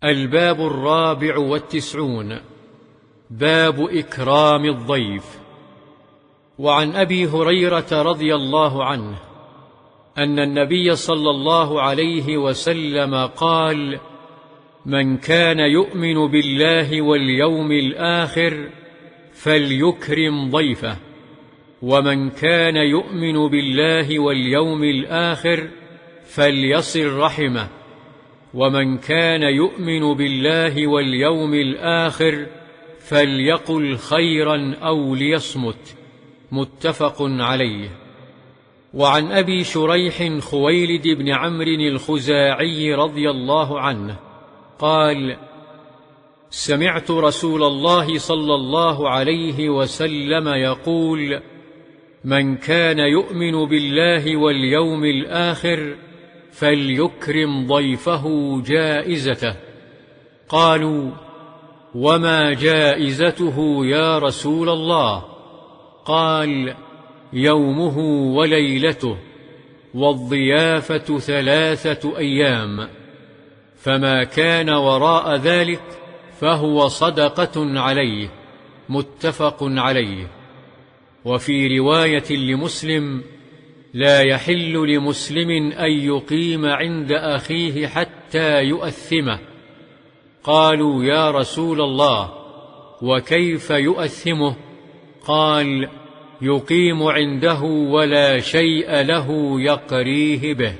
الباب 94. باب إكرام الضيف. وعن أبي هريرة رضي الله عنه أن النبي صلى الله عليه وسلم قال: من كان يؤمن بالله واليوم الآخر فليكرم ضيفه، ومن كان يؤمن بالله واليوم الآخر فليصل رحمه، ومن كان يؤمن بالله واليوم الآخر فليقل خيرا أو ليصمت. متفق عليه. وعن أبي شريح خويلد بن عمرو الخزاعي رضي الله عنه قال: سمعت رسول الله صلى الله عليه وسلم يقول: من كان يؤمن بالله واليوم الآخر فليكرم ضيفه جائزته. قالوا: وما جائزته يا رسول الله؟ قال: يومه وليلته، والضيافة 3 أيام، فما كان وراء ذلك فهو صدقة عليه. متفق عليه. وفي رواية لمسلم: لا يحل لمسلم أن يقيم عند أخيه حتى يؤثمه. قالوا: يا رسول الله، وكيف يؤثمه؟ قال: يقيم عنده ولا شيء له يقريه به.